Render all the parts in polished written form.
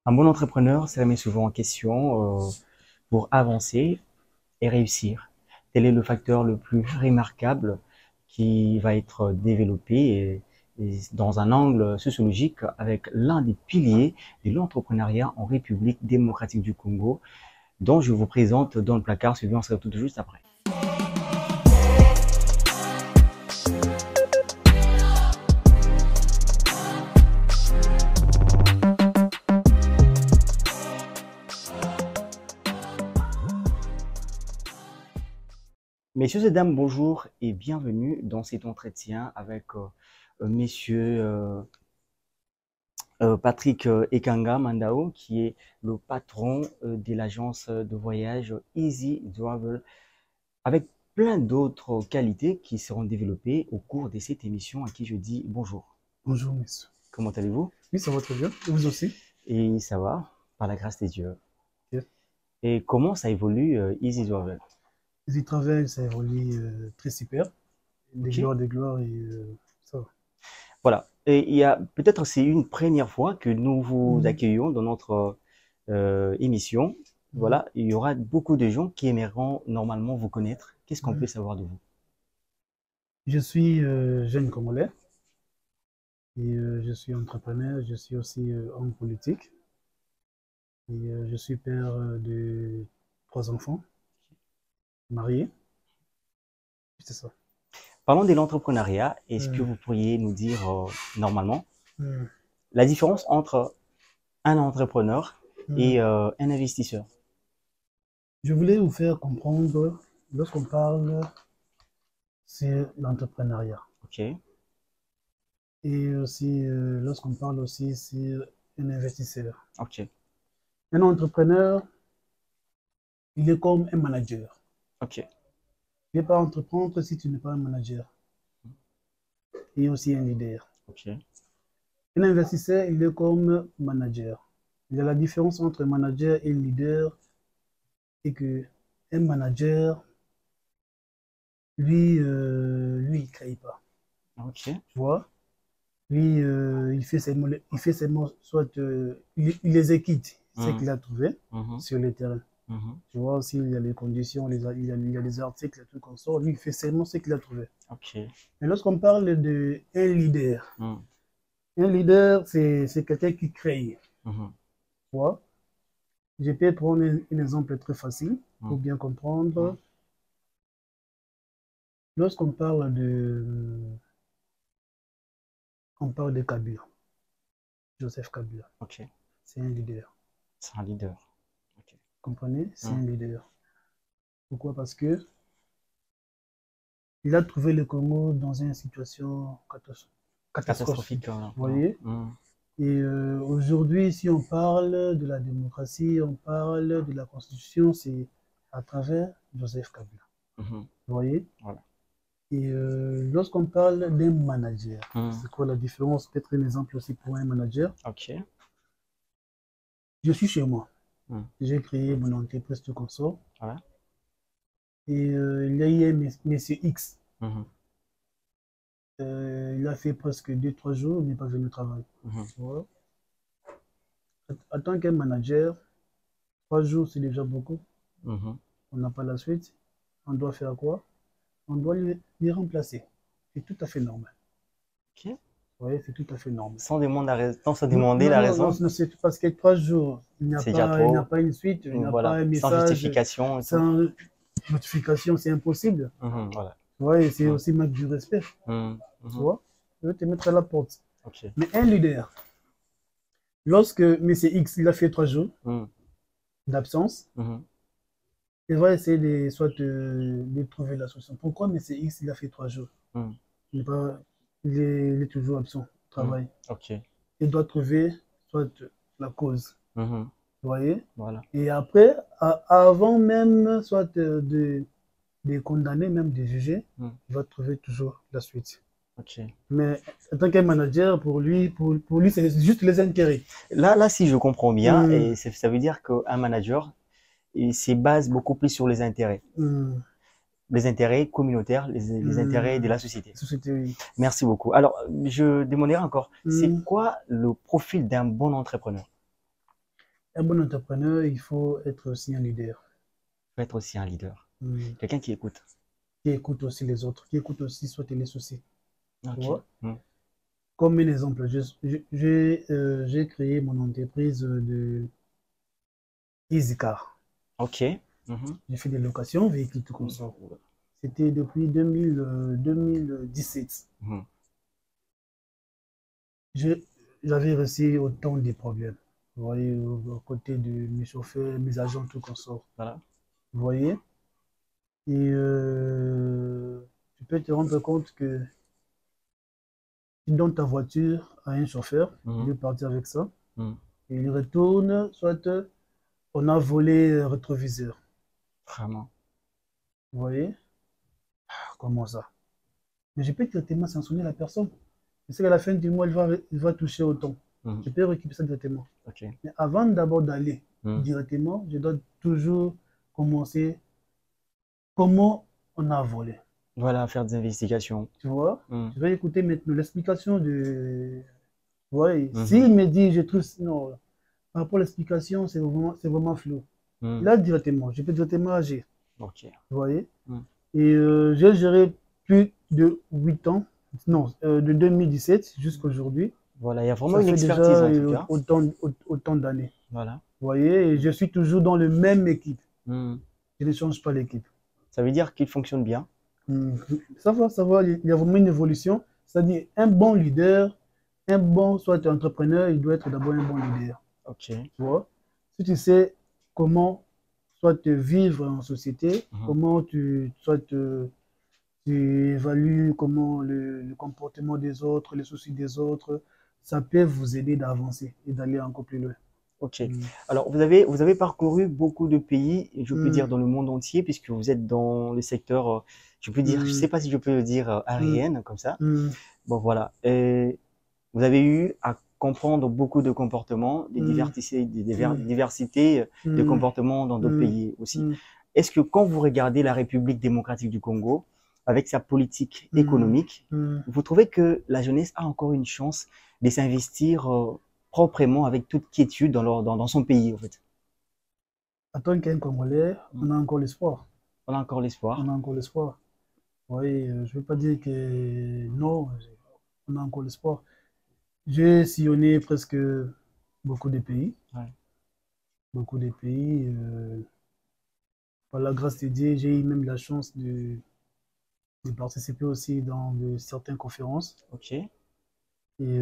Un bon entrepreneur se remet souvent en question pour avancer et réussir. Tel est le facteur le plus remarquable qui va être développé et dans un angle sociologique avec l'un des piliers de l'entrepreneuriat en République démocratique du Congo, dont je vous présente dans le placard suivant, on se retrouve tout juste après. Messieurs et dames, bonjour et bienvenue dans cet entretien avec messieurs Patrick Ekanga Mandao, qui est le patron de l'agence de voyage Easy Travel, avec plein d'autres qualités qui seront développées au cours de cette émission à qui je dis bonjour. Bonjour, monsieur. Comment allez-vous? Oui, ça va très bien. Et vous aussi? Et ça va, par la grâce des dieux. Yes. Et comment ça évolue Easy Travel? Easy Travel, ça évolue très super. Des Ok. gloires et ça va. Voilà. Et il y a peut-être c'est une première fois que nous vous Mhm. accueillons dans notre émission. Mhm. Voilà, il y aura beaucoup de gens qui aimeront normalement vous connaître. Qu'est-ce qu'on Mhm. peut savoir de vous? Je suis jeune Congolais et je suis entrepreneur. Je suis aussi homme politique et je suis père de 3 enfants, marié. C'est ça. Parlons de l'entrepreneuriat. Est-ce que Mhm. vous pourriez nous dire normalement Mhm. la différence entre un entrepreneur Mhm. et un investisseur? Je voulais vous faire comprendre, lorsqu'on parle, c'est l'entrepreneuriat. Ok. Et aussi, lorsqu'on parle aussi, c'est un investisseur. Ok. Un entrepreneur, il est comme un manager. Ok. Tu ne peux pas entreprendre si tu n'es pas un manager et aussi un leader. Ok. Un investisseur, il est comme manager. Il y a la différence entre manager et leader, et que un manager, lui, il ne crée pas. Ok. Tu vois? Lui, il fait seulement, soit il exécute ce Mhm. qu'il a trouvé Mhm. sur le terrain. Mhm. Tu vois aussi, il y a les conditions, il y a les articles, les trucs comme ça. Lui, il fait seulement ce qu'il a trouvé. Ok. Mais lorsqu'on parle d'un Mhm. leader, c'est quelqu'un qui crée. Mhm. Tu vois? Je peux prendre un exemple très facile pour Mhm. bien comprendre. Mhm. Lorsqu'on parle on parle de Kabila, Joseph Kabila, Ok. c'est un leader. C'est un leader. Ok. Vous comprenez? C'est un Mhm. leader. Pourquoi? Parce que il a trouvé le Congo dans une situation catastrophique. Catastrophique. Vous voyez? Mhm. Et aujourd'hui, si on parle de la démocratie, on parle de la Constitution, c'est à travers Joseph Kabila. Mhm. Vous voyez? Voilà. Et lorsqu'on parle d'un manager, Mhm. c'est quoi la différence? Peut-être un exemple aussi pour un manager. Ok. Je suis chez moi. Mhm. J'ai créé mon entreprise de consort. Voilà. Et il y a eu un monsieur X. Mhm. Il a fait presque 2, 3 jours, il n'est pas venu au travail. Mhm. Tu vois? En tant qu'un manager, 3 jours, c'est déjà beaucoup. Mhm. On n'a pas la suite. On doit faire quoi? On doit les remplacer. C'est tout à fait normal. Ok. Vous voyez, c'est tout à fait normal. Sans Non, demander non, la non, non, raison, non, c'est parce que 3 jours, c'est déjà il n'y a trop. pas une suite, il n'y a pas Voilà. un Sans message, justification et tout. sans notification, c'est impossible. Mhm. Voilà. Tu vois, et c'est Mhm. aussi manque du respect. Mhm. Tu Mhm. vois, je vais te mettre à la porte. Ok. Mais un leader, lorsque M. X il a fait 3 jours Mhm. d'absence, Mhm. il va essayer de trouver la solution. Pourquoi M. X il a fait 3 jours? Mhm. Il n'est pas, il est toujours absent au Mhm. travail. Ok. Il doit trouver soit la cause. Mhm. Vous voyez? Voilà. Et après, avant même soit de condamner, même de juger, Mhm. il va trouver toujours la suite. Ok. Mais en tant que manager, pour lui c'est juste les intérêts. Là, si je comprends bien, Hum, et ça veut dire qu'un manager, il se base beaucoup plus sur hum, les intérêts communautaires, les intérêts de hum. la société. Société, oui. Merci beaucoup. Alors, je demanderai encore, c'est Hum. quoi le profil d'un bon entrepreneur? Un bon entrepreneur, il faut être aussi un leader. Faut être aussi un leader. Mm. Quelqu'un qui écoute. Qui écoute aussi les autres, qui écoute aussi soit les soucis. Tu Ok. vois? Mm. Comme un exemple, j'ai créé mon entreprise de EasyCar. Ok. Mhm. J'ai fait des locations, véhicules, tout comme ça. C'était depuis 2017. Mhm. Je- J'avais reçu autant de problèmes. Vous voyez, aux côtés de mes chauffeurs, mes agents, tout comme ça. Voilà. Vous voyez? Et tu peux te rendre compte que tu donnes ta voiture à un chauffeur, il Mhm. veut partir avec ça, Mhm. et il retourne, soit on a volé le rétroviseur. Vraiment. Vous voyez? Ah, comment ça? Mais je peux directement sanctionner la personne. Je sais qu'à la fin du mois, il va toucher autant. Mhm. Je peux récupérer ça directement. Ok. Mais avant d'abord d'aller Mhm. directement, je dois toujours commencer comment on a volé. Voilà, faire des investigations. Tu vois? Mhm. Je vais écouter maintenant l'explication de. Ouais, Mhm. s'il me dit, je trouve. Non, par rapport à l'explication, c'est vraiment flou. Mhm. Là, directement, je peux directement agir. Ok. Vous voyez? Mhm. Et j'ai géré plus de 8 ans, non, de 2017 jusqu'à aujourd'hui. Voilà, il y a vraiment Ça une fait déjà expertise en tout cas. autant d'années. Voilà. Vous voyez? Et je suis toujours dans le même équipe. Mhm. Je ne change pas l'équipe. Ça veut dire qu'il fonctionne bien. Hmm. Ça va, il y a vraiment une évolution. C'est-à-dire, un bon leader, un bon, soit entrepreneur, il doit être d'abord un bon leader. Ok. Tu vois? Si tu sais comment soit te vivre en société, Mhm. comment tu évalues comment le comportement des autres, les soucis des autres, ça peut vous aider d'avancer et d'aller encore plus loin. Ok. Mm. Alors, vous avez parcouru beaucoup de pays, je peux dire Mm. dans le monde entier, puisque vous êtes dans le secteur, je peux dire, je Mm. sais pas si je peux le dire Mm. aérienne, comme ça. Mm. Bon, voilà. Et vous avez eu à comprendre beaucoup de comportements, Mm. diversités de Mm. comportements dans d'autres Mm. pays aussi. Mm. Est-ce que quand vous regardez la République démocratique du Congo, avec sa politique Mm. économique, Mm. vous trouvez que la jeunesse a encore une chance de s'investir proprement avec toute quiétude dans son pays, en fait? En tant qu'un Congolais, on a encore l'espoir. On a encore On l'espoir. a encore l'espoir. Oui, je ne veux pas dire que non, on a encore l'espoir. J'ai sillonné presque beaucoup de pays. Ouais. Beaucoup de pays. Par la grâce de Dieu, j'ai eu même la chance de participer aussi dans certaines conférences. Ok. Et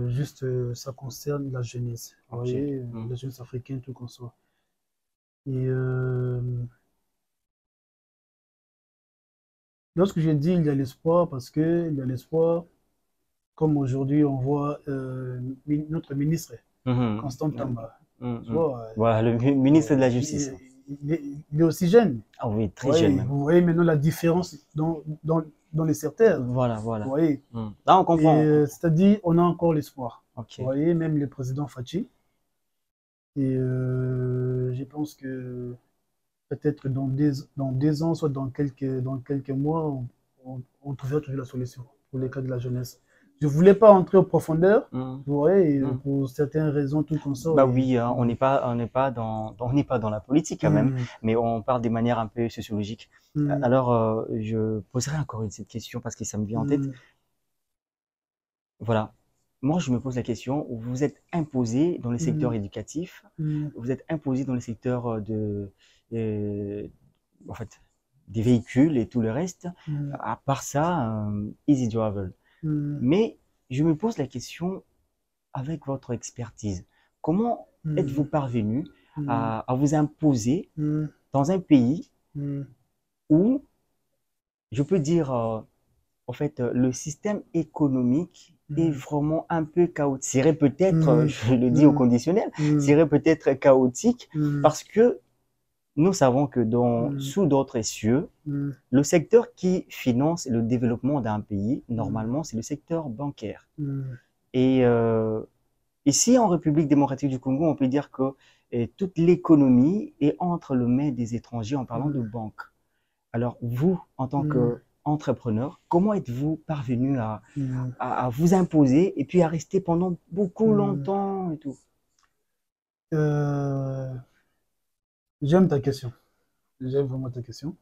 juste, ça concerne la jeunesse. Vous Ok. voyez, Hmm. la jeunesse africaine, tout comme ça. Et lorsque je dis il y a l'espoir, parce qu'il y a l'espoir, comme aujourd'hui on voit notre ministre, Mhm. Constant Tamba, tu Mhm. vois, Voilà, le ministre de la Justice. il est aussi jeune. Ah oui, très jeune Ouais, même. vous voyez maintenant la différence dans les secteurs. Voilà, Vous voilà. voyez, Hmm. Là, on et comprend, on comprend. c'est-à-dire, on a encore l'espoir. Vous Ok. voyez, même le président Fachi. Et je pense que peut-être dans 2 ans, soit dans quelques mois, on trouvera toujours la solution pour les cas de la jeunesse. Je ne voulais pas entrer en profondeur, Hmm. vous voyez, Hmm. pour certaines raisons, tout comme ça. Bah oui, hein, on n'est pas dans la politique quand même, Hum, mais on parle des manières un peu sociologiques. hum, Alors, je poserai encore cette question parce que ça me vient en tête. hum, Voilà. Moi, je me pose la question, vous êtes imposé dans le secteur hum, éducatif, hum, vous êtes imposé dans le secteur euh, en fait, des véhicules et tout le reste. hum, À part ça, easy travel. hum, Mais je me pose la question, avec votre expertise, comment êtes-vous hum, parvenu hum, à vous imposer hum, dans un pays hum, où, je peux dire, en fait, le système économique est hum, vraiment un peu chaotique. Serait peut-être, hum, je le dis au hum, conditionnel, hum, serait peut-être chaotique hum, parce que nous savons que hum, sous d'autres cieux, hum, le secteur qui finance le développement d'un pays, hum, normalement, c'est le secteur bancaire. hum. Et ici, en République démocratique du Congo, on peut dire que toute l'économie est entre les mains des étrangers en parlant de Hum, banque. Alors, vous, en tant hum, qu'entrepreneur, comment êtes-vous parvenu hum, à vous imposer et puis à rester pendant beaucoup hum. longtemps et tout? Euh, J'aime ta question. J'aime vraiment ta question.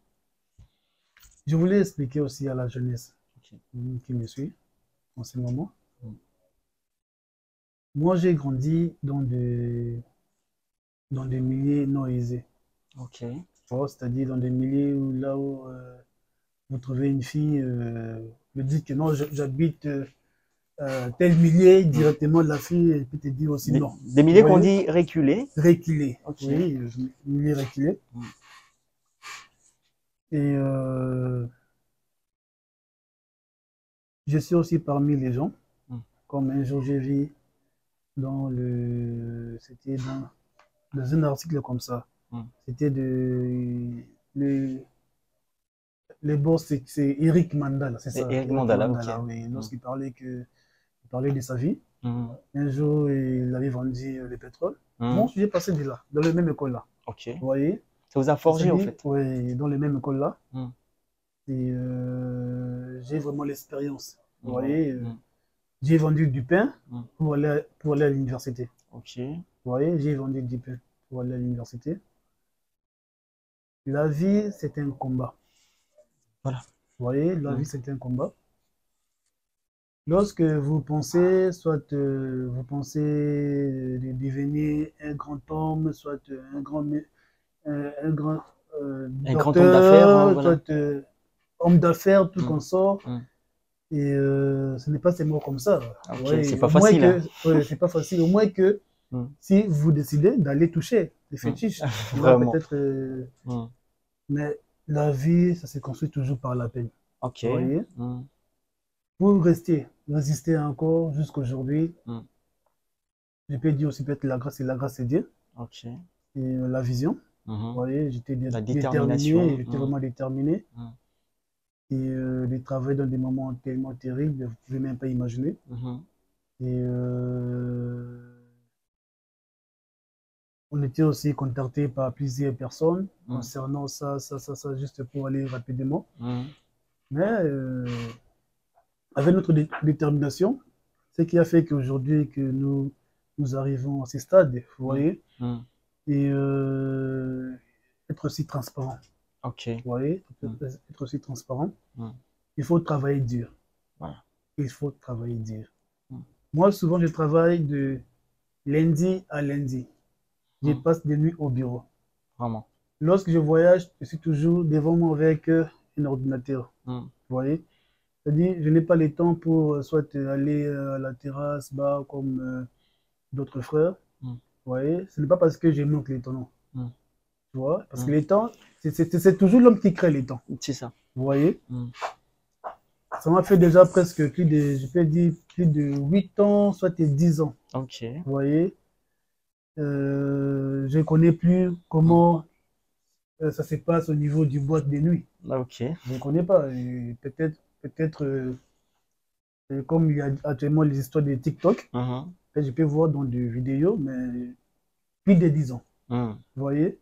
Je voulais expliquer aussi à la jeunesse Ok. qui me suit en ce moment. Mm. Moi, j'ai grandi dans des milieux non aisés. Ok. C'est-à-dire dans des milieux où là où vous trouvez une fille, vous dites que non, j'habite tel milieu, Mm. directement la fille elle peut te dire aussi non. Des Vous milliers qu'on voyez? dit reculés. Reculé. Ok. Oui, milieu reculé. Mm. Et je suis aussi parmi les gens, Mm. comme un jour j'ai vu c'était dans un article comme ça. Mm. C'était le, les boss, c'est Eric Mandala, c'est Et ça, Eric Eric Mandala, ok. Mandala, oui. Mm. Il parlait de sa vie. Mm. Un jour, il avait vendu le pétrole. Mm. Moi, je suis passé de là, dans la même école là. Ok. Vous voyez? Ça vous a forgé, en C'est-à-dire, fait. oui, dans les mêmes écoles là. Mm. Et j'ai vraiment l'expérience. Vous Ouais. voyez? Mm. J'ai vendu du pain Mm. pour aller à l'université. Ok. Vous voyez? J'ai vendu du pain pour aller à l'université. La vie, c'est un combat. Voilà. Vous voyez? La Mm. vie, c'est un combat. Lorsque vous pensez, soit vous pensez de devenir un grand homme, soit un grand Un grand homme d'affaires, hein, docteur, voilà. soit homme d'affaires, tout Mm. consort. Mm. Et ce n'est pas seulement comme ça. Ok, c'est Ouais, pas au moins facile, hein. que, ouais, c'est pas facile. Au moins que Mm. si vous décidez d'aller toucher les Mm. fétiches, là Vraiment. peut-être. Mm. Mais la vie, ça se construit toujours par la peine. Ok. Vous voyez? Mm. Pour résister encore jusqu'aujourd'hui, Mm. je peux dire aussi peut-être la grâce de Dieu Ok. et la vision. Vous Mhm. voyez, j'étais La déterminé, détermination. j'étais Mm. vraiment déterminé. Mm. Et de travailler dans des moments tellement terribles, vous ne pouvez même pas imaginer. Mhm. Et on était aussi contacté par plusieurs personnes Mm. concernant ça, juste pour aller rapidement. Mm. Mais avec notre détermination, ce qui a fait qu'aujourd'hui, que nous arrivons à ces stades, vous Mm. voyez, Mm. et être aussi transparent. Ok. Vous voyez, Mm. être aussi transparent. Mm. Il faut travailler dur. Voilà. Il faut travailler dur. Mm. Moi, souvent, je travaille de lundi à lundi. Je Mm. passe des nuits au bureau. Vraiment. Lorsque je voyage, je suis toujours devant moi avec un ordinateur. Mm. Vous voyez? C'est-à-dire, je n'ai pas le temps pour soit aller à la terrasse, bar, comme d'autres frères. Mm. Vous voyez? Ce n'est pas parce que je manque les temps, non. Mm. Tu vois? Parce que Mm. les temps, c'est toujours l'homme qui crée les temps. C'est ça. Vous voyez? Mm. Ça m'a fait déjà presque je peux dire, plus de 8 ans, soit 10 ans. Ok. Vous voyez? Je ne connais plus Mm. comment ça se passe au niveau du boîte de nuit. Ok. Je ne connais pas. Peut-être comme il y a actuellement les histoires de TikTok, Mhm. je peux voir dans des vidéos, mais plus de 10 ans. Mm. Vous voyez?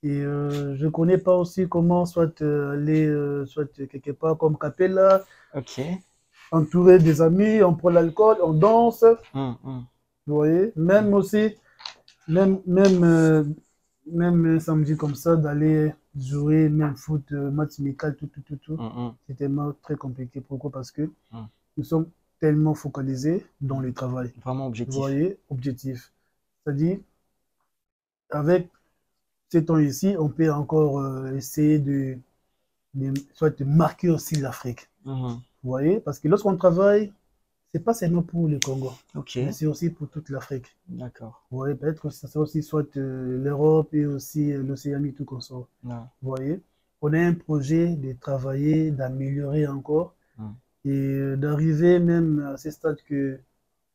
Et je ne connais pas aussi comment soit aller soit quelque part comme Capella, Ok. entouré des amis, on prend l'alcool, on danse. Mm. Mm. Vous voyez? Même aussi, même, même, même un samedi comme ça, d'aller jouer, même foot, match amical, tout. Mm. Mm. C'est tellement très compliqué. Pourquoi? Parce que Mm. nous sommes tellement focalisés dans le travail. Vraiment Vous objectif. voyez, objectif. C'est-à-dire, avec ces temps ici, on peut encore essayer soit de marquer aussi l'Afrique. Mhm. Vous voyez, parce que lorsqu'on travaille, c'est pas seulement pour le Congo, Ok. mais c'est aussi pour toute l'Afrique. D'accord. Vous voyez, peut-être que ça aussi soit l'Europe et aussi l'Océanie, tout comme ça. Vous Ouais. voyez, on a un projet de travailler, d'améliorer encore Mm. et d'arriver même à ce stade que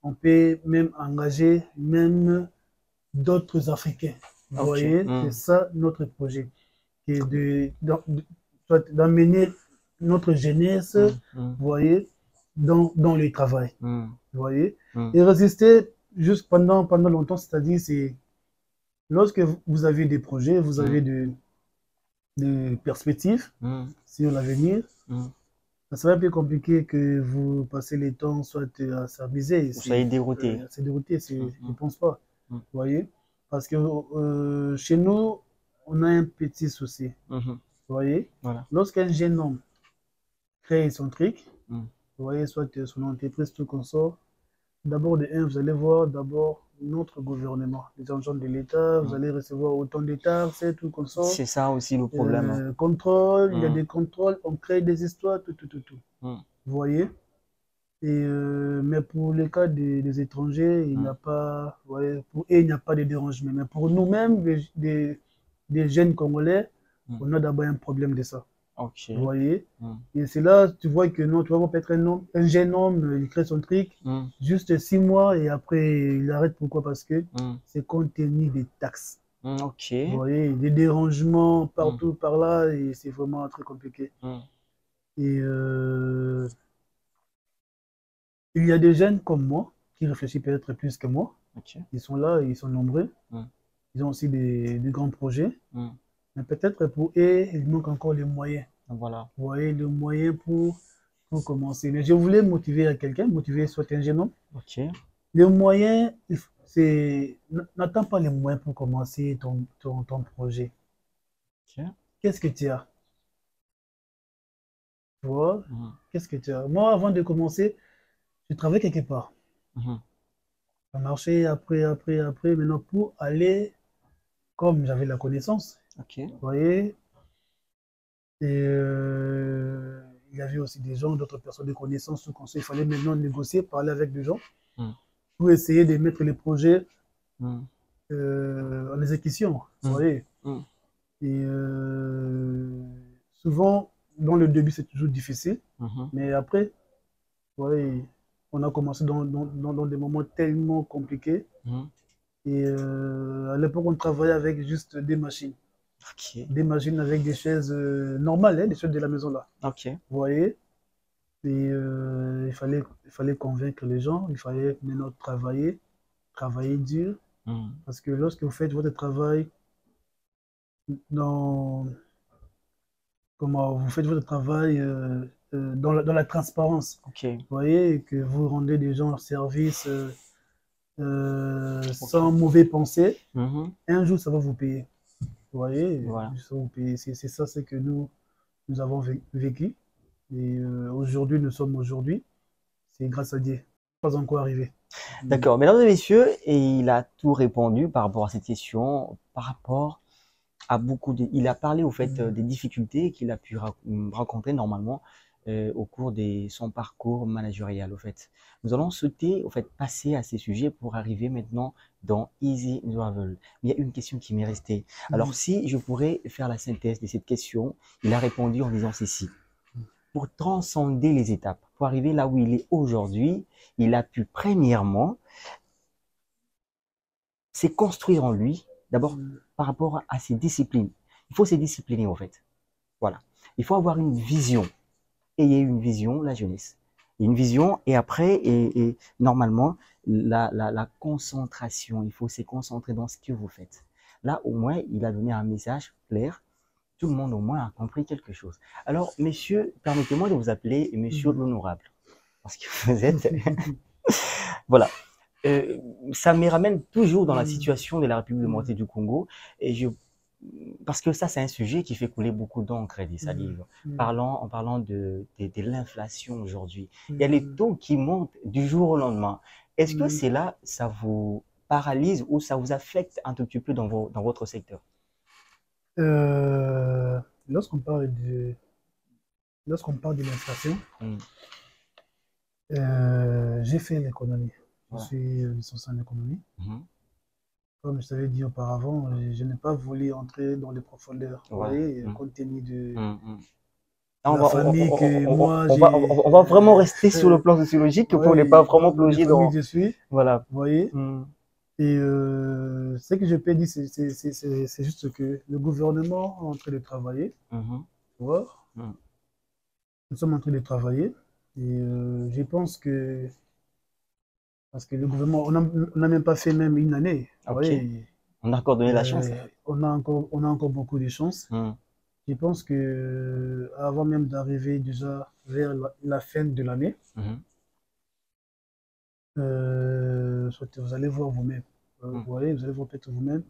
on peut même engager même d'autres Africains. Vous Ok. voyez, c'est Mm. ça notre projet, qui est Très bien. soit d'amener notre jeunesse, Mm. Mm. vous voyez, dans le travail. Mm. Vous voyez, Mm. et résister juste pendant longtemps, c'est-à-dire, c'est lorsque vous avez des projets, vous avez Mm. des perspectives Mm. sur l'avenir, Mm. ça serait un peu compliqué que vous passez les temps soit à s'amuser, Vous soyez dérouté. c'est dérouté, je Mm. ne pense pas. Mm. Vous voyez? Parce que chez nous, on a un petit souci. Mhm. Vous voyez, Voilà. lorsqu'un jeune homme crée son truc, Mm. vous voyez, soit son entreprise, tout qu'on sort, d'abord de un, vous allez voir d'abord notre gouvernement, les agents de l'État, vous Mm. allez recevoir autant de taxes, tout qu'on sort. C'est ça aussi le problème, hein. Contrôle, il y a Mm. des contrôles, on crée des histoires, tout, tout, tout, tout. Mm. Vous voyez? Mais pour les cas des étrangers, il n'y Mm. a pas, ouais, pour eux, il n'y a pas de dérangement. Mais pour nous-mêmes, des jeunes Congolais, Mm. on a d'abord un problème de ça. Vous Ok. voyez? Mm. Et c'est là, tu vois que non, tu vois, peut-être un jeune homme, il crée son truc, Mm. juste 6 mois et après, il arrête. Pourquoi? Parce que Mm. c'est compte tenu des taxes. Mm. Ok. Vous voyez, des dérangements Mm. partout, par là, et c'est vraiment très compliqué. Mm. Et il y a des jeunes comme moi qui réfléchissent peut-être plus que moi. Ok. Ils sont là, ils sont nombreux. Mm. Ils ont aussi des grands projets. Mm. Mais peut-être pour eux, il manque encore les moyens. Voilà. Vous voyez, les moyens pour commencer. Mais je voulais motiver quelqu'un, motiver soit un jeune homme. Ok. Les moyens, n'attends pas les moyens pour commencer ton projet. Ok. Qu'est-ce que tu as? Tu vois? Mm. Qu'est-ce que tu as? Moi, avant de commencer, je travaillais quelque part. Mhm. Ça marchait après. Maintenant, pour aller, comme j'avais la connaissance, Ok. vous voyez, et il y avait aussi des gens, d'autres personnes de connaissances sous conseil. Il fallait maintenant négocier, parler avec des gens Mm. pour essayer de mettre les projets Mm. en exécution. Vous Mm. voyez. Mm. Et souvent, dans le début, c'est toujours difficile. Mhm. Mais après, vous voyez, on a commencé dans des moments tellement compliqués. Mhm. Et à l'époque, on travaillait avec juste des machines. Ok. Des machines avec des chaises normales, hein, des chaises de la maison là. Ok. Vous voyez? Et il fallait convaincre les gens, il fallait maintenant travailler dur. Mm. Parce que lorsque vous faites votre travail dans, comment vous faites votre travail dans la transparence, Ok. vous voyez, et que vous rendez des gens service Ok. sans mauvais pensée, Mhm. un jour ça va vous payer. Vous voyez, Voilà. ça va vous payer. C'est ça, c'est que nous avons vécu. Et aujourd'hui, nous sommes aujourd'hui. C'est grâce à Dieu. Pas encore arrivé. Mm. D'accord. Mesdames et messieurs, et il a tout répondu par rapport à cette question, par rapport à beaucoup de... Il a parlé au fait Mm. des difficultés qu'il a pu rencontrer normalement au cours de son parcours managérial au fait. Nous allons sauter au fait passer à ces sujets pour arriver maintenant dans Easy Travel. Il y a une question qui m'est restée. Alors Mm. si je pourrais faire la synthèse de cette question, il a répondu en disant ceci. Pour transcender les étapes, pour arriver là où il est aujourd'hui, il a pu premièrement c'est construire en lui, d'abord Mm. par rapport à ses disciplines. Il faut se discipliner en fait. Voilà. Il faut avoir une vision. Et il y a une vision, la jeunesse. Une vision et après, et normalement, la concentration. Il faut se concentrer dans ce que vous faites. Là, au moins, il a donné un message clair. Tout le monde au moins a compris quelque chose. Alors, messieurs, permettez-moi de vous appeler monsieur Mm. l'honorable. Parce que vous êtes... voilà. Euh, Ça me ramène toujours dans la Mm. situation de la République Mm. démocratique du Congo. Et parce que ça, c'est un sujet qui fait couler beaucoup d'encre et des Mm. salives. Mm. En parlant de l'inflation aujourd'hui, il y a les Mm. taux qui montent du jour au lendemain. Est-ce que Mm. c'est là, ça vous paralyse ou ça vous affecte un tout petit peu dans votre secteur? Euh, lorsqu'on parle lorsqu'on parle de l'inflation, Hmm. j'ai fait l'économie. Je Voilà. suis licencié en économie. Mhm. Comme je t'avais dit auparavant, je n'ai pas voulu entrer dans les profondeurs. Vous Voilà. voyez, Hmm. compte tenu de Hmm. Hmm. Là, la famille que moi j'ai. on va vraiment rester sur le plan sociologique pour ne pas Ouais, vraiment de plonger famille dans... que je suis. Voilà. Vous voyez. Hmm. Et ce que je peux dire, c'est juste que le gouvernement est en train de travailler. Mhm. Tu vois, Hmm. nous sommes en train de travailler. Et je pense que, parce que le gouvernement, on n'a même pas fait même une année. Vous Ok. voyez, On a encore donné la chance. on a encore beaucoup de chance. Hmm. Je pense que avant même d'arriver déjà vers la fin de l'année, Mhm. vous allez voir vous-même. Vous voyez, vous allez voir peut-être vous-même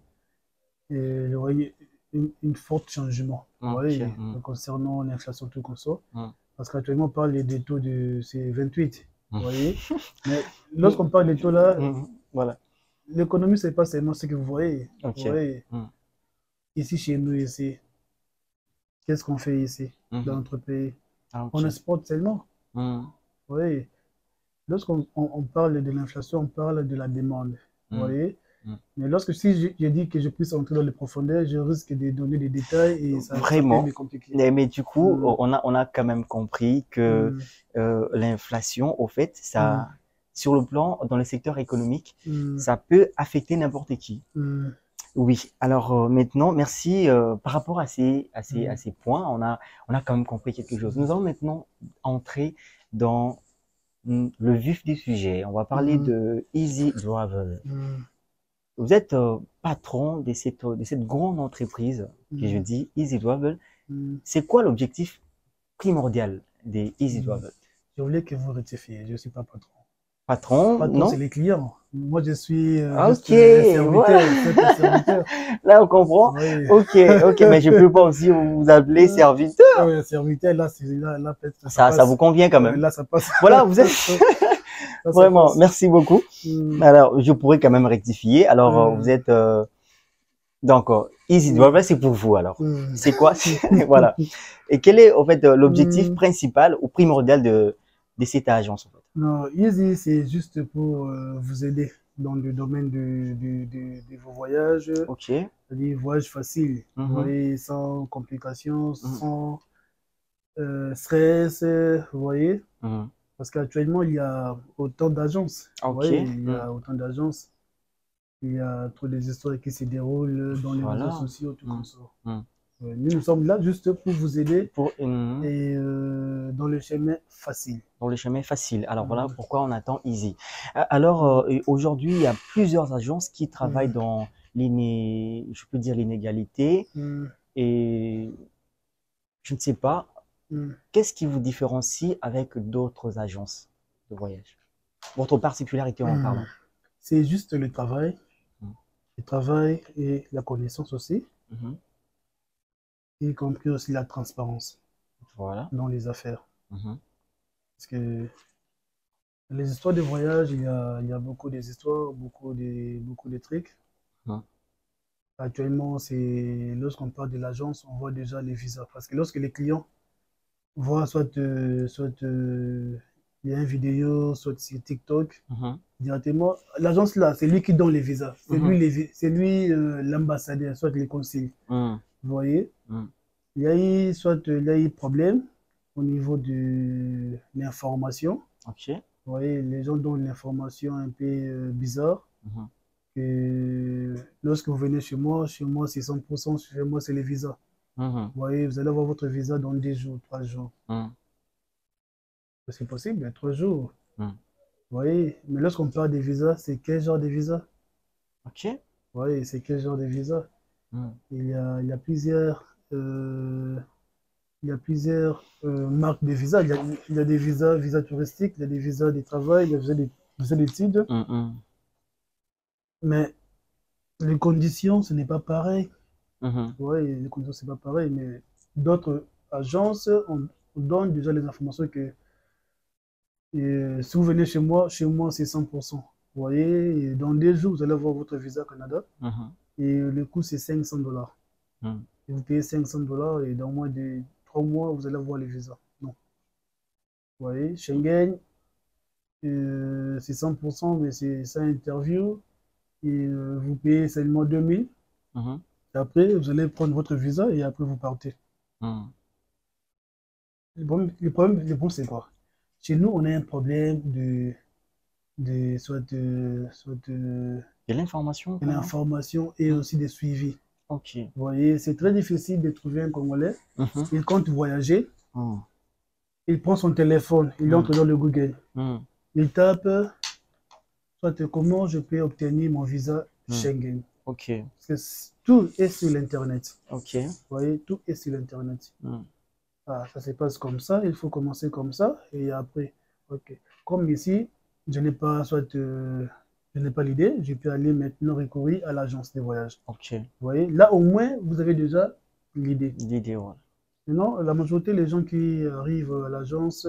et il y aura une forte changement. Vous Ok. voyez, concernant l'inflation, tout comme ça. Mm. Parce qu'actuellement, on parle des taux de c'est 28. Mm. Vous voyez? Mais lorsqu'on parle des taux là, Voilà. l'économie, c'est pas seulement ce que vous voyez. Vous Ok. voyez, Mm. ici chez nous, ici, qu'est-ce qu'on fait ici, dans notre pays? Ah, ok. On exporte seulement. Mm. Vous voyez, lorsqu'on on parle de l'inflation, on parle de la demande. Vous Mm. voyez? Mm. Mais lorsque si je dis que je puisse entrer dans les profondeurs, je risque de donner des détails et ça peut Vraiment. me compliquer. Mais du coup, Mm. on a quand même compris que l'inflation, au fait, ça, sur le plan, dans le secteur économique, ça peut affecter n'importe qui. Oui. Alors maintenant, merci par rapport à à ces points, on a quand même compris quelque chose. Nous allons maintenant entrer dans le vif du sujet. On va parler de Easy Travel. Vous êtes patron de cette grande entreprise que je dis Easy Travel. C'est quoi l'objectif primordial des Easy Travel? Je voulais que vous rectifiez, je ne suis pas patron. Patron, Patron, c'est non? les clients. Moi, je suis juste Ok, un serviteur, voilà. simple serviteur. Là, on comprend. Oui. Ok, ok, mais je peux pas aussi vous appeler serviteur. Oui, un serviteur, là, peut-être ça Ça passe. vous convient quand Ouais, même. là, ça passe. Voilà, vous êtes Là, ça vraiment, passe. merci beaucoup. Alors, je pourrais quand même rectifier. Alors, vous êtes donc Easy Travel, c'est pour vous alors. C'est quoi? Voilà. Et quel est en fait l'objectif principal ou primordial de cette agence en fait? Non, Easy, c'est juste pour vous aider dans le domaine de vos voyages. Ok. C'est-à-dire voyage facile, vous voyez, sans complications, sans stress, vous voyez. Parce qu'actuellement, il y a autant d'agences. Vous voyez, il y a autant d'agences. Il y a trop des histoires qui se déroulent dans les réseaux sociaux, tout comme ça. Nous sommes là juste pour vous aider et dans le chemin facile. Dans le chemin facile. Alors voilà pourquoi on attend Easy. Alors aujourd'hui, il y a plusieurs agences qui travaillent dans je peux dire l'inégalité et je ne sais pas. Qu'est-ce qui vous différencie avec d'autres agences de voyage? Votre particularité en parlant. C'est juste le travail. Le travail et la connaissance aussi. Y compris aussi la transparence dans les affaires. Parce que les histoires de voyage, il y a beaucoup des histoires, beaucoup de trucs. Actuellement, c'est lorsqu'on parle de l'agence, on voit déjà les visas. Parce que lorsque les clients voient soit il y a une vidéo, soit sur TikTok, directement, l'agence là, c'est lui qui donne les visas. C'est lui l'ambassadeur, soit les conseils. Vous voyez? Il y a eu problème au niveau de l'information. Vous voyez, les gens donnent l'information un peu bizarre. Que lorsque vous venez chez moi c'est 100%, chez moi c'est les visas. Vous voyez, vous allez avoir votre visa dans 2 jours, 3 jours. C'est possible, 3 jours. Vous voyez, mais lorsqu'on parle des visas, c'est quel genre de visa? Vous voyez, c'est quel genre de visa? Il y a plusieurs marques de visas. Il y a des visas touristiques, il y a des visas de travail, il y a des visas d'études. Mais les conditions, ce n'est pas pareil. Oui, les conditions, ce n'est pas pareil. Mais d'autres agences, on donne déjà les informations que si vous venez chez moi c'est 100%. Vous voyez, et dans 2 jours, vous allez avoir votre visa Canada. Et le coût, c'est $500. Et vous payez $500 et dans moins de 3 mois, vous allez avoir le visa. Non. Vous voyez, Schengen, c'est 100%, mais c'est sans interview. Et vous payez seulement 2000. Et après, vous allez prendre votre visa et après, vous partez. Le problème, c'est quoi? Chez nous, on a un problème de l'information et aussi des suivis. Ok. Vous voyez, c'est très difficile de trouver un Congolais. Il compte voyager. Il prend son téléphone, il entre dans le Google. Il tape soit comment je peux obtenir mon visa Schengen. Ok. Parce que tout est sur l'Internet. Ok. Vous voyez, tout est sur l'Internet. Ah, ça se passe comme ça, il faut commencer comme ça, et après, ok. Comme ici, je n'ai pas soit je n'ai pas l'idée, je peux aller maintenant recourir à l'agence de voyage. Ok. Vous voyez, là au moins, vous avez déjà l'idée. L'idée, ouais. Sinon, la majorité des gens qui arrivent à l'agence,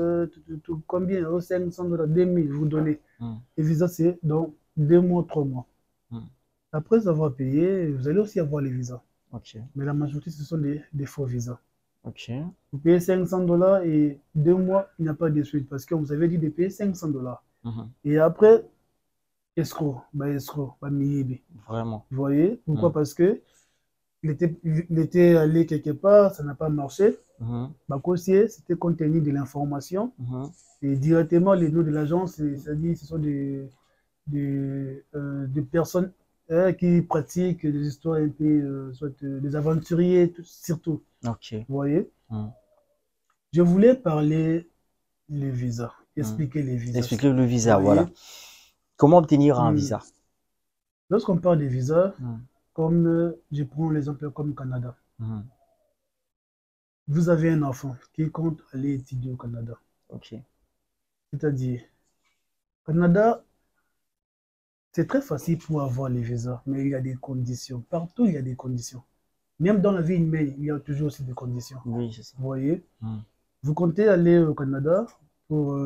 combien? 500 $, 2000, vous donnez. Hmm, Et visa, c'est dans 2 mois, 3 mois. hmm. Après avoir payé, vous allez aussi avoir les visas. Ok. Mais la majorité, ce sont des faux visas. Ok. Vous payez 500 $ et 2 mois, il n'y a pas de suite parce qu'on vous avait dit de payer 500 $. Mhm. Et après, escroc, bah, miyibi. Vraiment. Vous voyez? Hmm, Pourquoi? Parce que il était allé quelque part, ça n'a pas marché. mhm, Bah, Cossier, c'était compte tenu de l'information. mhm. Et directement, les noms de l'agence, c'est-à-dire ce sont des personnes qui pratiquent des histoires un peu, soit des aventuriers, surtout. Ok. Vous voyez? Hmm, Je voulais parler les visas, hmm. expliquer les visas. Expliquez le Vous visa, voilà. voyez? Comment obtenir un Hmm. visa? Lorsqu'on parle des visas, Hmm, comme je prends l'exemple comme Canada. mhm. Vous avez un enfant qui compte aller étudier au Canada. Ok. C'est-à-dire, Canada, c'est très facile pour avoir les visas, mais il y a des conditions. Partout, il y a des conditions. Même dans la vie humaine, il y a toujours aussi des conditions. Oui, c'est ça. Vous voyez? Hmm, Vous comptez aller au Canada pour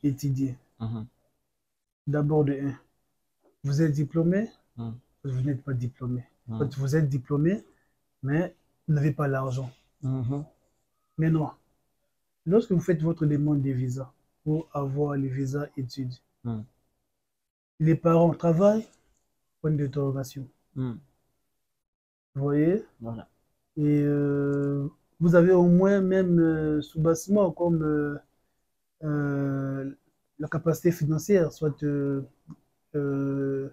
étudier. mhm, D'abord de un, vous êtes diplômé, hmm, vous n'êtes pas diplômé. hmm, Vous êtes diplômé, mais vous n'avez pas l'argent. mhm, Mais non, lorsque vous faites votre demande de visa pour avoir le visa études, hmm, les parents travaillent, point d'interrogation. hmm. Vous voyez? Voilà. Et vous avez au moins même sous-bassement comme euh, la capacité financière, soit euh,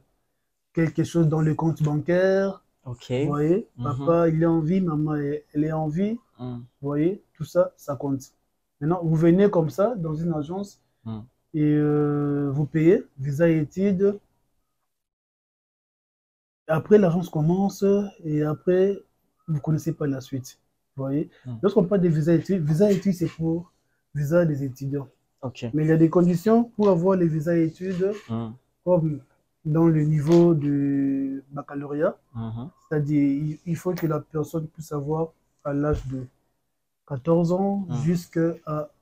quelque chose dans le compte bancaire. Ok. Vous voyez? Mhm, Papa, il est en vie, maman, elle est en vie. hmm, Vous voyez? Tout ça, ça compte. Maintenant, vous venez comme ça dans une agence hmm. et vous payez, visa et études. Après, l'agence commence et après, vous ne connaissez pas la suite. Vous voyez? Hmm. Lorsqu'on parle de visa études, c'est pour visa des étudiants. Ok. Mais il y a des conditions pour avoir les visas études, Hmm, comme dans le niveau de baccalauréat. mhm, C'est-à-dire, il faut que la personne puisse avoir à l'âge de 14 ans hmm, jusqu'à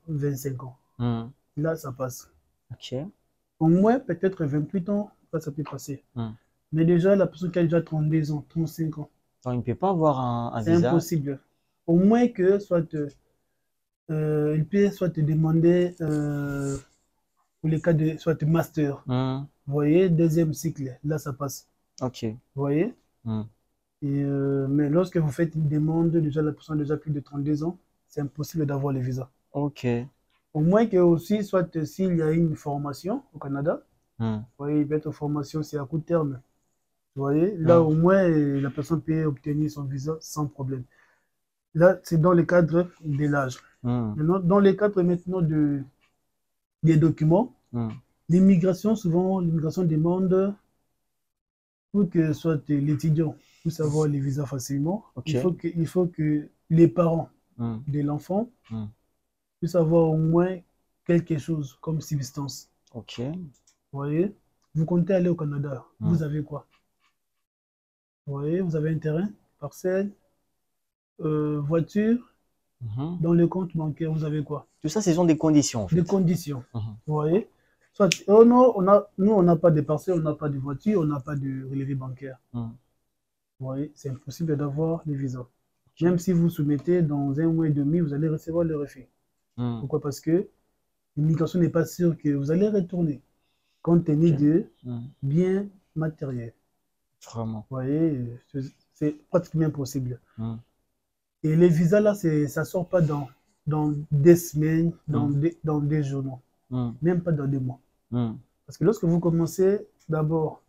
25 ans. hmm. Là, ça passe. Ok. Au moins, peut-être 28 ans, là, ça peut passer. Hmm. Mais déjà, la personne qui a déjà 32 ans, 35 ans, Donc, il ne peut pas avoir un c'est visa. impossible. Au moins que soit, il peut soit te demander, pour les cas de soit master, Hmm, vous voyez, deuxième cycle, là, ça passe. ok. Vous voyez? Hmm, Et, mais lorsque vous faites une demande, déjà la personne a déjà plus de 32 ans, c'est impossible d'avoir les visas. ok. Au moins que aussi, soit s'il y a une formation au Canada, Hmm, vous voyez, il peut être une formation, c'est à court terme. Vous voyez, là hmm, au moins, la personne peut obtenir son visa sans problème. Là, c'est dans le cadre de l'âge. hmm, Maintenant, dans le cadre maintenant des documents, hmm. l'immigration, souvent, l'immigration demande pour que soit l'étudiant puisse avoir les visas facilement, Ok. il faut que les parents Hmm, de l'enfant hmm. puissent avoir au moins quelque chose comme substance. Ok. Vous voyez, vous comptez aller au Canada, Hmm, vous avez quoi? Vous voyez, vous avez un terrain, parcelle, voiture, mhm. dans le compte bancaire, vous avez quoi? Tout ça, ce sont des conditions, en Des fait. conditions. Mhm. Vous voyez? Soit, oh non, nous, on n'a pas de parcelle, on n'a pas de voiture, on n'a pas de relevé bancaire. Hmm, Vous voyez, c'est impossible d'avoir les visas. Même ok. si vous soumettez dans 1 mois et demi, vous allez recevoir le refus. Hmm, Pourquoi? Parce que l'immigration n'est pas sûre que vous allez retourner compte tenu ok. de Hmm, biens matériels. vraiment. Vous voyez, c'est pratiquement impossible. Hmm, Et les visas, là, ça ne sort pas dans des semaines, hmm, dans des jours, non. hmm, Même pas dans des mois. hmm. Parce que lorsque vous commencez d'abord,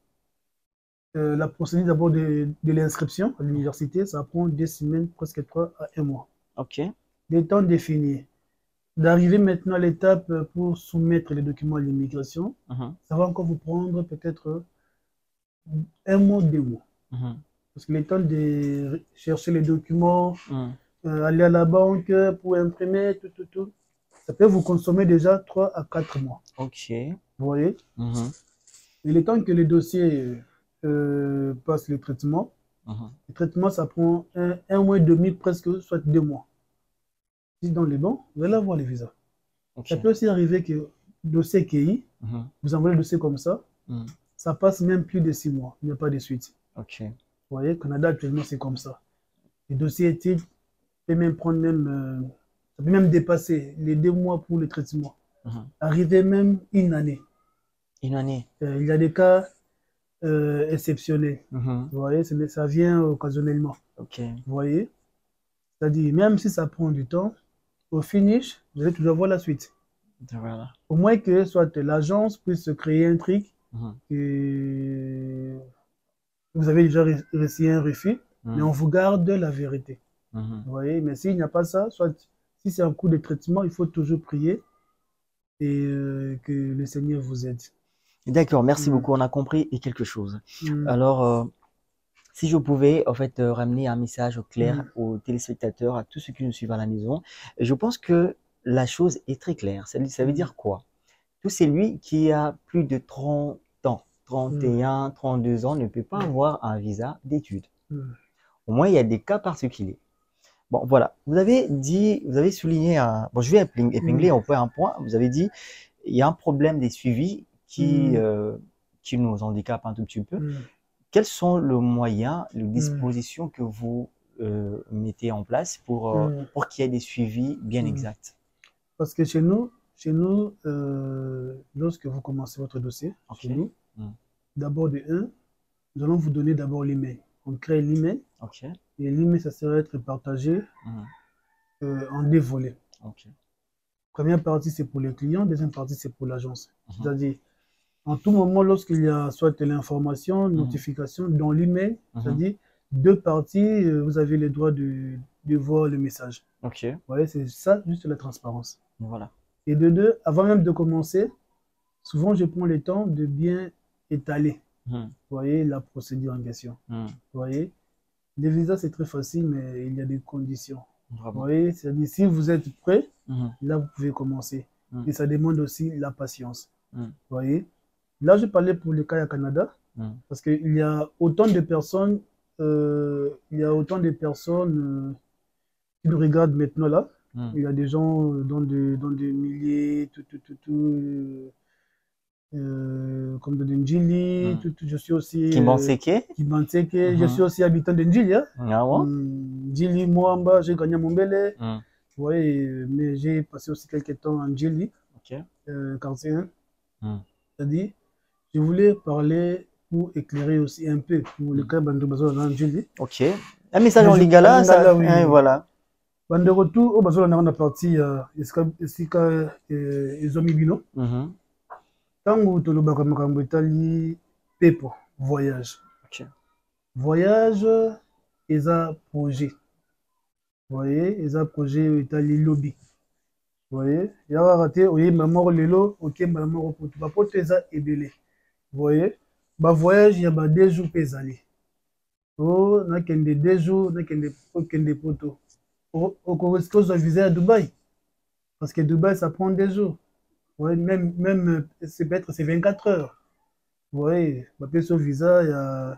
la procédure d'abord de l'inscription à l'université, ça prend 2 semaines, presque 3 à 1 mois. Ok. Les temps définis. D'arriver maintenant à l'étape pour soumettre les documents à l'immigration, Mhm, ça va encore vous prendre peut-être 1 mois, 2 mois. mhm, Parce que le temps de chercher les documents, hmm. aller à la banque pour imprimer, tout, ça peut vous consommer déjà 3 à 4 mois. Ok. Vous voyez? Mhm. Et le temps que le dossier passe Mhm. le traitement, ça prend un mois et demi, presque, soit 2 mois. Si dans les bons, vous allez avoir les visas. Ok. Ça peut aussi arriver que le dossier QI, Mhm. vous envoyez le dossier comme Mhm. ça passe même plus de 6 mois. Il n'y a pas de suite. Ok. Vous voyez, Canada actuellement, c'est comme ça. Le dossier éthique peut même prendre même, ça peut même dépasser les 2 mois pour le traitement. Mhm. Arriver même une année. Une année. Il y a des cas exceptionnels. Mhm. Vous voyez, ça vient occasionnellement. Ok. Vous voyez, c'est-à-dire, même si ça prend du temps, au finish, vous allez toujours voir la suite. Voilà. Au moins que soit l'agence puisse se créer un truc Mhm. que vous avez déjà reçu un refus, mais on Mhm. vous garde la vérité. Mhm. Vous voyez, mais s'il n'y a pas ça, soit si c'est un coup de traitement, il faut toujours prier et que le Seigneur vous aide. D'accord, merci Mm, beaucoup. On a compris et quelque chose. mm, Alors, si je pouvais en fait ramener un message au clair mm, aux téléspectateurs, à tous ceux qui nous suivent à la maison, je pense que la chose est très claire. Ça veut mm, dire quoi? Tout celui qui a plus de 30 ans, mm, 31, 32 ans ne peut pas mm, avoir un visa d'études. mm, Au moins, il y a des cas particuliers. Bon, voilà. Vous avez dit, vous avez souligné un. Bon, je vais épingler mm, au point un point. Vous avez dit, il y a un problème des suivis mm, qui nous handicape un tout petit peu. mm, Quels sont les moyens, les mm, dispositions que vous mettez en place mm, pour qu'il y ait des suivis bien mm. exacts? Parce que chez nous lorsque vous commencez votre dossier, Ok. chez nous, Hmm. d'abord de un, nous allons vous donner d'abord l'email. On crée l'email Ok. et l'email, ça sera être partagé Hmm. en deux volets. Ok. Première partie, c'est pour les clients, deuxième partie, c'est pour l'agence. Mhm. C'est-à-dire, en tout moment, lorsqu'il y a soit l'information, Mhm. notification dans l'email, Mhm. c'est-à-dire deux parties, vous avez le droit de voir le message. Ok. Vous voyez, c'est ça, juste la transparence. Voilà. Et de deux, avant même de commencer, souvent je prends le temps de bien étaler, Mhm. vous voyez, la procédure en question. Mhm. Vous voyez, les visas, c'est très facile, mais il y a des conditions. Vous Vraiment. voyez, c'est-à-dire, si vous êtes prêt, Mhm. là, vous pouvez commencer. Mhm. Et ça demande aussi la patience. Mhm. Vous voyez, là, je parlais pour le cas à Canada, Mhm. parce qu'il y a autant de personnes, qui nous regardent maintenant là. Mhm. Il y a des gens dans des milliers, comme de Ndjili, Mhm. je suis aussi Kimbonseke? Kimanseke, je suis Mhm. aussi habitant de Ndjili. Hein. Ah bon? Ndjili, Mwamba, j'ai gagné mon belé. Mhm. Oui, mais j'ai passé aussi quelques temps en Ndjili, Ok. 41. Mhm. C'est-à-dire, je voulais parler pour éclairer aussi un peu pour le Mhm. cas Bando Bazola dans Ndjili. Ok. Un message Mais en je, lingala, ça, Lingala, oui, hein, oui. voilà. Bando retour, au Bazola, on a parti, Esika, Ezomi Bino. Mhm. Tango tolobaka makambo etali pepo voyage. Ok. Voyage eza projet. Voyez, eza projet etali lobby. Voyez, ya kaka te oyemba moko lelo okembala moko poto. Bapoto eza ebele. Voyez, ba voyage ya ba 2 jours mpe ezali. O nakende 2 jours, okende poto. Okoriske ozwa visa ya Dubaï. Parce que Dubaï, ça prend 2 jours. Ouais, même c'est peut-être c'est 24 heures. Vous voyez, papier sur visa,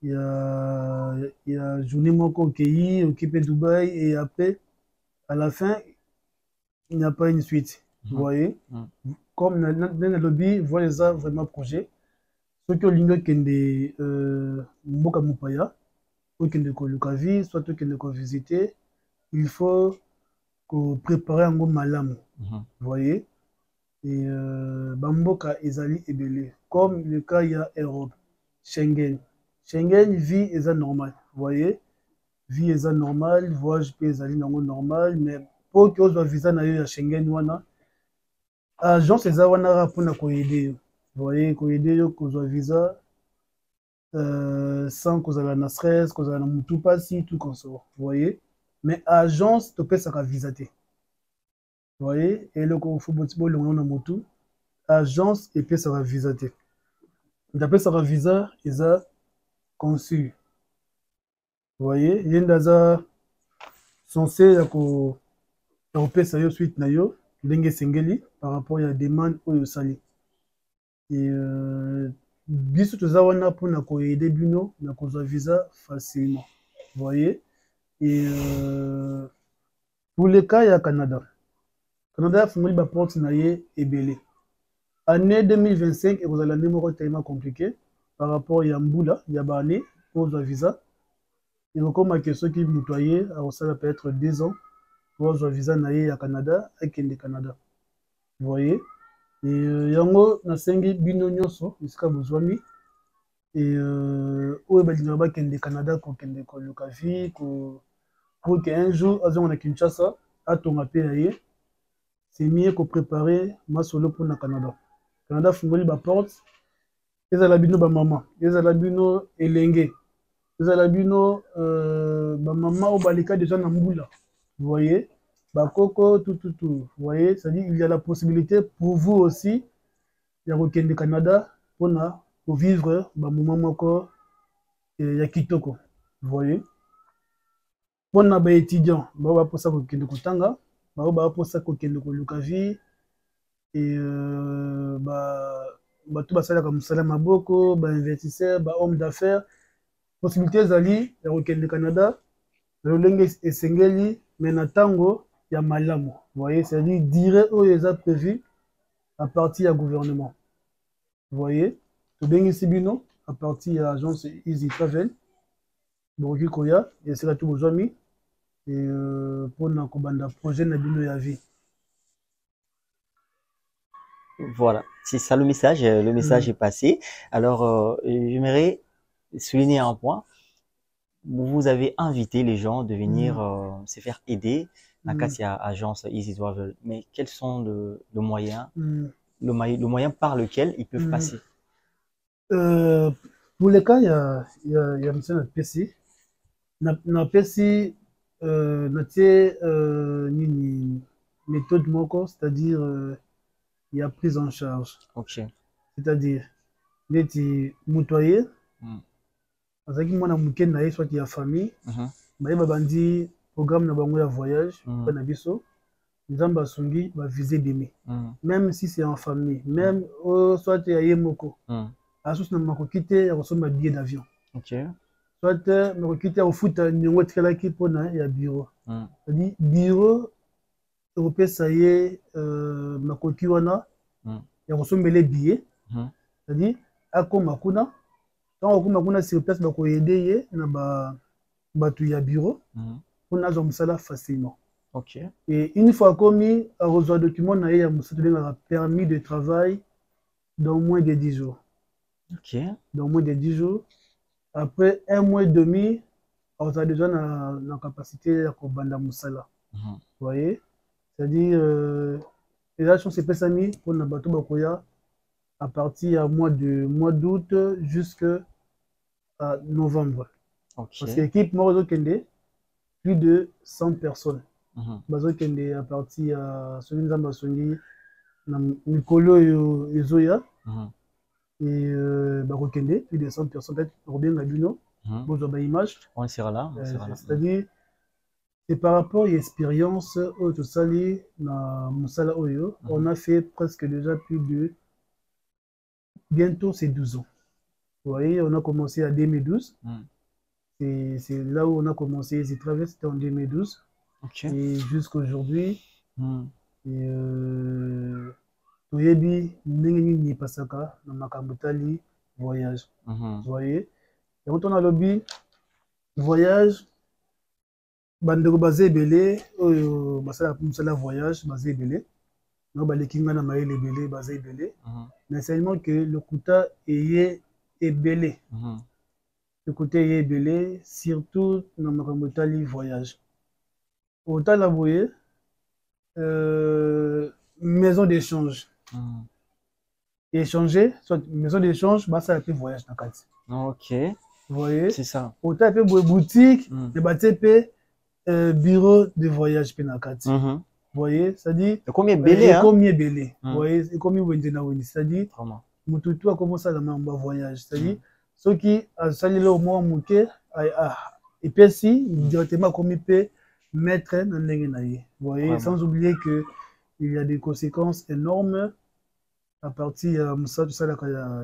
il y a journée moko okeyi, occupé Dubaï, et après, à la fin, il n'y a pas une suite. Vous Mhm. voyez, Mhm. comme dans le lobby, voilà ça vraiment projet. Ceux qui ont ligne kende mboka mupaya, okende koluka vie, soit okende ko visiter, il faut préparer un bon malamu. Mhm. Vous voyez, et bamboka ezali ebele, comme le cas il y a Europe, Schengen. Schengen, vie est normal. Vous voyez, vie est normal, voyage peut ezali normal, mais pour que ozwa visa na yo ya Schengen wana, agence eza wana mpona koyede yo. Vous voyez, koyede yo kozwa visa sans kozala na stress, kozala na mutu pasi, tout comme ça. Vous voyez, mais agence topesaka visa te. Vous voyez, eloko faut bolongo na mutu, agence epesaka visa te. Ndapesaka visa eza consul. Vous voyez, ye nde aza censé ya kopesa yo suite na yo ndenge esengeli par rapport ya demande oyo osali. Et biso toza wana mpona koyede bino na kozwa visa facilement. Vous voyez? Et pour le cas ya Canada, Canada afungoli baporte na ye ebele. Année 2025 ekozala nde moko tellement compliqué par rapport ya mbula ya baannée kozwa visa. ekokomaki soki moto aye akosala peut-être 2 ans po azwa visa na ye ya Canada akende Canada. Vous voyez? Et yango nasengi bino nyonso esika bozwami oyo balingaka bakende Canada kokende koluka vie pour que un jour azonga na Kinshasa atonga mpe na ye. C'est mieux kopréparer masolo mpona Canada. Canada afungoli baporte ezala bino bamama, ezala bino elenge, ezala bino bamama oyo baleka déjà na mbula. Vous voyez? Bakoko, tout. Vous voyez? C'est-à-dire il y a la possibilité pour vous aussi ya kokende Canada mpona vivre bamoma moko ya kitoko. Vous voyez? Mpona baétudiant bao baposa kokende kotanga, bao baposa kokende koluka vie, et bato basalaka mosala maboko, bainvestisseur, bahomme d'affaires. Possibilité ezali ya kokende Canada na lolenge esengeli mais na ntango ya malamu. Vous voyez? C'est-à-dire durée oyo eza prévu à partir ya gouvernement. Vous voyez? Tobengisi bino à partir ya agence Easy Travel bokoki koya esika tu bozwami mpona kobanda projet na bino ya vie. Voilà, c'est ça le message. Le message est passé. Alors, j'aimerais souligner un point. Vous avez invité les gens de venir se faire aider à Katia Agence Easy Travel. Mais quels sont le moyen, le moyen par lequel ils peuvent passer? Pour le cas, il y a monsieur PC. Na PC, une méthode moko, c'est-à-dire il y a prise en charge. Ok. C'est-à-dire, neti mutoye, azaki mwana muke na ye soit ya famille, baye babandi programme na bango ya voyage, pa na biso, nzamba songi ba viser demi. Même si c'est en famille, même soit ya ye moko. Asus na makoki te ya kosomba billet d'avion. Ok. Soit makoki te ya kofuta niongo etikalaki mpona ya bureau. C'est-à-dire bureau ekopesa ye makoki wana ya kosombela billet. C'est-à-dire akoma kuna ntango akoma kuna sur place bakoyede ye na bato ya bureau mpona azwa mosala facilement. Ok. Et une fois akomi akozwa document na ye ya mosala tobengaka permis de travail dans moins de 10 jours. Ok. Dans moins de 10 jours. Après 1 mois et demi, on a déjà la capacité à kobanda musala. Vous voyez? C'est-à-dire, les actions c'est pesami pour na bato bakoya à partir du mois d'août jusqu'à novembre. Okay. Parce que l'équipe Morozo Kende, plus de 100 personnes. Bazo Kende à partir de Sonin Zamba Songi, Nikolo Ezoya. Et Bakokende, plus de 100 personnes, peut-être Robin Gabuno, bonjour image. On sera là. C'est-à-dire, c'est par rapport à l'expérience au Tosali, na Moussala Oyo, on a fait presque déjà plus de bientôt c'est 12 ans. Vous voyez, on a commencé en 2012. C'est là où on a commencé, j'ai traversé en 2012. Okay. Et jusqu'à aujourd'hui. Et toyebi ndenge nini pasaka na makambo tali voyage. Vous voyez? Et quand on a lobby voyage bandeko basé ebele oyo basala musala voyage basé ebele no balekinga na maele ebele basé ebele mais seulement que le coût est ebele. Le coût est ebele surtout na makambo tali voyage. Autant la voyer maison d'échange. Échanger, soit maison d'échange, bah ça a fait voyage dans le cadre. Ok. Vous voyez? C'est ça. Autant un peu boutique, de bâtir bureau de voyage pénacat. Vous voyez? C'est-à-dire. Combien belé, hein? Combien belé. Vous voyez? Et combien wendena weni. C'est-à-dire. Vraiment. Mututu a commencé à la même voyage. C'est-à-dire, ceux qui a sali là au moins mouké, et puis si, directement comme il peut mettre dans l'engenaïe. Vous voyez? Sans oublier que il y a des conséquences énormes À partir de ça, tout ça,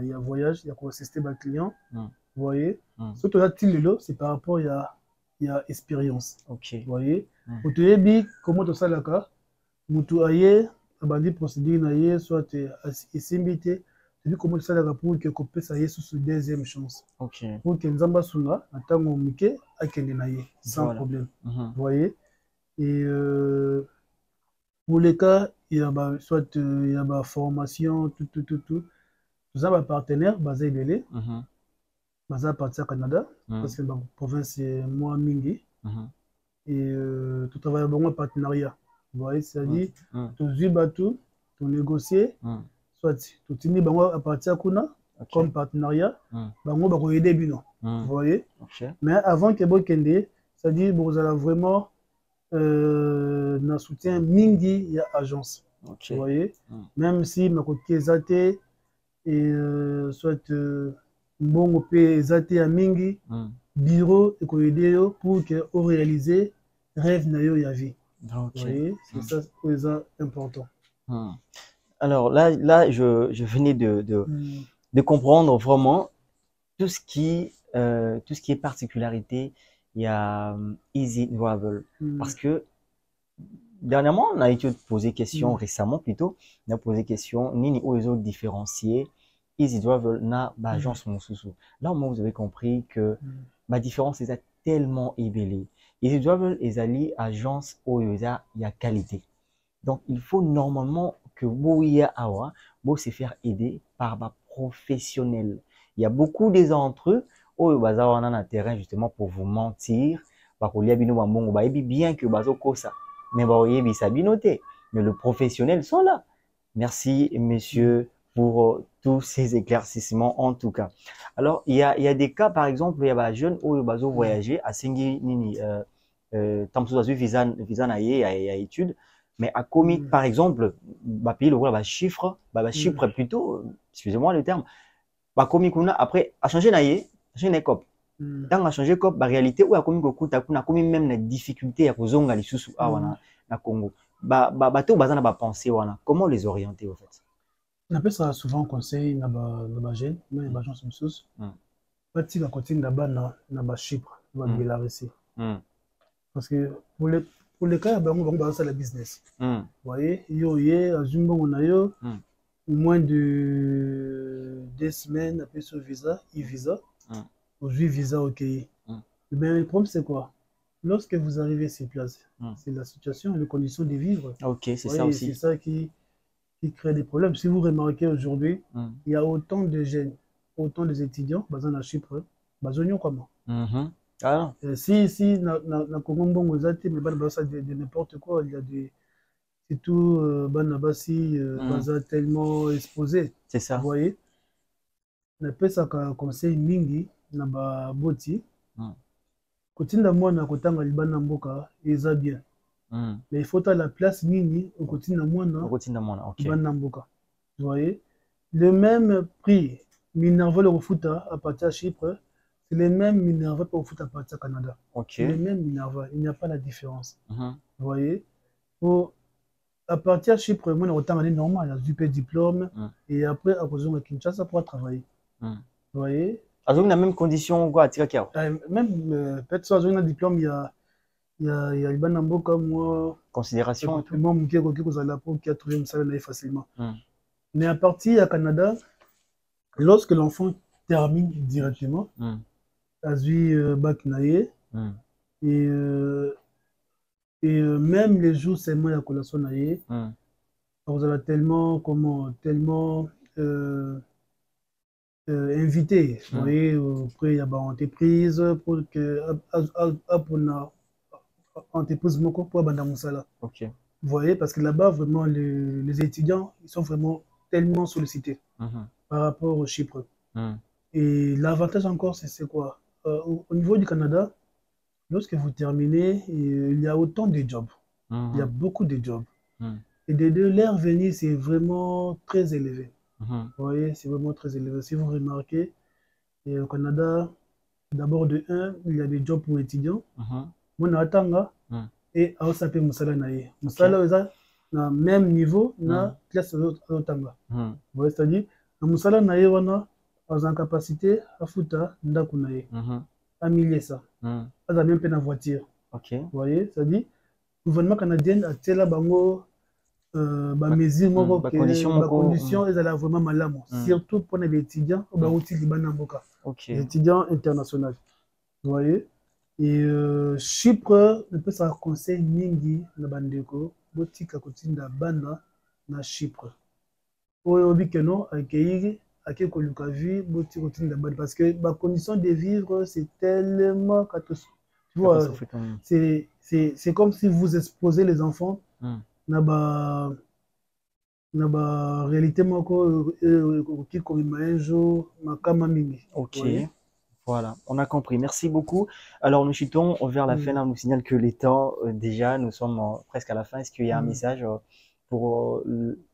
il y a voyage, il y a quoi assister ma client. Mm. Vous voyez? Mm. Surtout là, c'est par rapport il y a expérience. Ok. Vous voyez? Mm. Vous te comment tout ça là, mutu aye, abandi procédure na ye, soit esimbité, c'est dit comment tout ça là pour que couper ça y est sous deuxième chance. Ok. Pour que Nzamba Sunga, attends Mike, akende na ye, sans Voilà. problème. Mhm. Vous voyez? Et pour les cas, il y a soit il y a ma formation, tout. Tout ça, ma partenaire, basé Belé, Mhm. basé à partir au Canada, Mm. parce que la province c'est moi Mingi. Mhm. Et tout travail bon partenariat. Vous voyez, Mm. c'est-à-dire, Mm. tout bateau, tout négocier, Mm. soit tout tini bango à partir kuna, Ok. comme partenariat, Mm. bango bako aider bino. Mm. Vous voyez? Ok. Mais avant que Bokende, c'est-à-dire, vous allez vraiment un soutien mingi, il y a agence. Ok. Vous voyez? Mm. Même si ma côté zate et soit bon pe zate à mingi, Mm. bureau et aider pour que on réaliser rêve na yo ya vie. Vous Ok. voyez? C'est Mm. ça c'est important. Mm. Alors là je venais Mm. de comprendre vraiment tout ce qui est particularité. Il y a Easy Travel. Mm. Parce que dernièrement, on a été posé question, Mm. récemment plutôt, on a posé question, nini ou les autres différenciés, Easy Travel na ba Mm. agence Mosusu. Là, au moins, vous avez compris que Mm. ma différence est tellement ébélée. Easy Travel est allié agence où il y a qualité. Donc, il faut normalement que vous se faire aider par des professionnels. Il y a beaucoup des entre eux où on a un terrain justement pour vous mentir. Bien que ça, mais mais le professionnel sont là. Merci, messieurs, pour tous ces éclaircissements en tout cas. Alors, il y a des cas, par exemple, il y a des jeunes où ils voyager à Singi Nini, visa na ye, il y a études. Mais à commis, Mm. par exemple, bah, payer le voilà, bah, chiffre, bah, Mm. chiffre plutôt, excusez-moi le terme, bah, commis qu'on a, après, à changer naïe, changer na cop. Mm. Tant à changer cop, bah, réalité, ou à commis qu'on a commis même la difficulté à cause les sous ah, wana, na Congo. Bah, tout, bah, ça n'a pas pensé, wana. Comment les orienter, au fait? On appelle ça souvent conseil na ba jeune, mais ba gens sont pas la continue là-bas na ba Chypre, ba Mm. Bélarussie. Mm. Parce que pour les cas, on va ça la business. Mm. Vous voyez, yo yé azumbo on a yo Mm. moins de 2 semaines après ce visa, e-visa, Mm. aujourd'hui visa OK. Mm. Mais le problème c'est quoi? Lorsque vous arrivez sur place, Mm. c'est la situation et les conditions de vivre. Ok, c'est ça Oui, c'est aussi. ça qui crée des problèmes. Si vous remarquez aujourd'hui, Mm. il y a autant de jeunes, autant des étudiants, basés à Chypre, basés comment? Mhm. Ah non. Si, na Congo Mbongo, mais de n'importe quoi, il y a des. C'est tout, Banabasi, Mm. Baza tellement exposé. C'est Vous ça. voyez? On appelle ça conseil mingi, na ba boti. Mm. Kotinda mwana kotanga libana mboka, eza bien. Mm. Mais il faut à la place nini, au kotinda mwana, Routine de mon, ok. libana mboka. Vous voyez? Le même prix, Minerva le foot à partir de Chypre, c'est le même Minerva pour foot à partir du Canada. Ok. C'est le même Minerva, il n'y a pas la différence. Mhm. Vous voyez? Pour, à partir de Chypre, moi, on a normal, il y a du diplôme, Mm. et après, à cause de Kinshasa, pour travailler. Mm. Vous voyez? Avec la même condition, quoi, Tika. Même, peut-être soit un diplôme, il y a le Banambo comme moi, Considération et tout. moi, mon qui a trouvé ça facilement. Mm. Mais à partir du Canada, lorsque l'enfant termine directement, Mm. a vu bac naïe, Mm. et, même les jours c'est moi la collation naïe, Mm. vous avez tellement tellement invité, vous Mm. voyez, auprès il y a une entreprise pour que pour une entreprise pour banda musala. Ok. Vous voyez, parce que là-bas vraiment les étudiants ils sont vraiment tellement sollicités Mhm. par rapport au Chypre. Mm. Et l'avantage encore c'est quoi? Au niveau du Canada, lorsque vous terminez, il y a autant de jobs. Il y a Mhm. beaucoup de jobs. Mm. Et de l'air venir, c'est vraiment très élevé. Mhm. Vous voyez, c'est vraiment très élevé. Si vous remarquez, et au Canada, d'abord de un, il y a des jobs pour étudiants. Mhm. Mon atanga Mm. et à Osape Moussala Naye. Ok. Moussala, na même niveau na classe azotanga. Hmm. Ouais, c'est-à-dire na mosala na ye wana aza en capacité afuta ndako na ye amiliesa aza même mpe na voiture. Ok. Voyez, c'est-à-dire gouvernement canadien atiela bango bamesure moko ke bacondition ezala vraiment malamu, surtout mpona baétudiant oyo bauti libanda mboka, étudiant international. Voyez. Et Chypre epesaka conseil mingi na bandeko botika kotinda bana na Chypre oyo obi ke non accueillir ake koluka vie botika kotinda bana parce que bacondition de vivre c'est tellement catastrophique. C'est comme si vous exposez les enfants na réalité moko qui comme un jour makama mingi. Ok. Voilà, on a compris. Merci beaucoup. Alors, nous chutons vers la fin. Là, on nous signale que les temps, déjà, nous sommes presque à la fin. Est-ce qu'il y a un message pour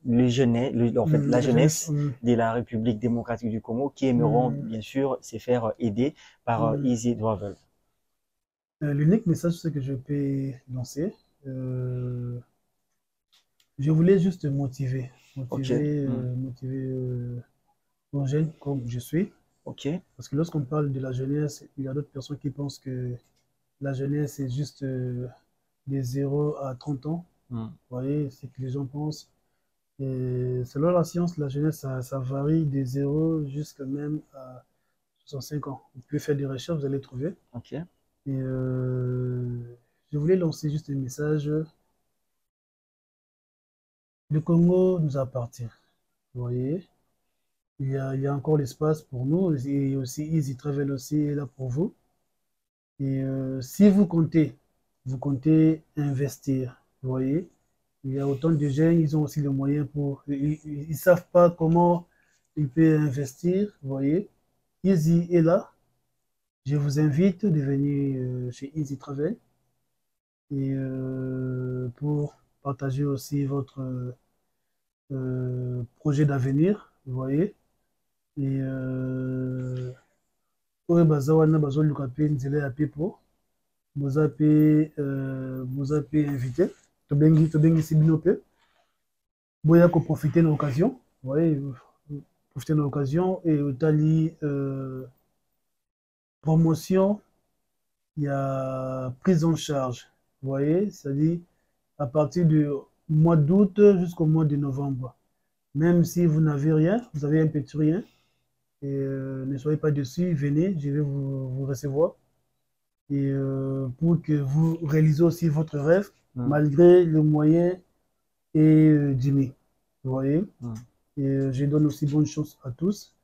les jeunes, en fait, la jeunesse de la République démocratique du Congo qui aimeront, bien sûr, se faire aider par Easy Travel? L'unique message que je peux lancer, je voulais juste motiver aux jeunes comme je suis. Ok. Parce que lorsqu'on parle de la jeunesse, il y a d'autres personnes qui pensent que la jeunesse c'est juste des 0 à 30 ans. Vous voyez, c'est que les gens pensent. Et selon la science, la jeunesse, ça varie des 0 jusqu'à même à 65 ans. Vous pouvez faire des recherches, vous allez trouver. Ok. Et je voulais lancer juste un message. Le Congo nous appartient. Vous voyez, il y a encore l'espace pour nous et aussi Easy Travel aussi est là pour vous. Et si vous comptez investir, vous voyez, il y a autant de jeunes, ils ont aussi les moyens pour, ils ne savent pas comment ils peuvent investir, vous voyez. Easy est là. Je vous invite de venir chez Easy Travel et pour partager aussi votre projet d'avenir, vous voyez. Et oyo baza wana bazoluka mpe nzela ya pepo boza mpe invité tobengisi bino mpe boya koprofite na occasion, voyez, profiter na occasion et otali promotion il y a prise en charge, vous voyez, c'est-à-dire à partir du mois d'août jusqu'au mois de novembre, même si vous n'avez rien, vous avez un petit rien. Et ne soyez pas déçus, venez, je vais vous recevoir. Et pour que vous réalisez aussi votre rêve, malgré le moyen et diminué. Vous voyez? Et je donne aussi bonne chance à tous,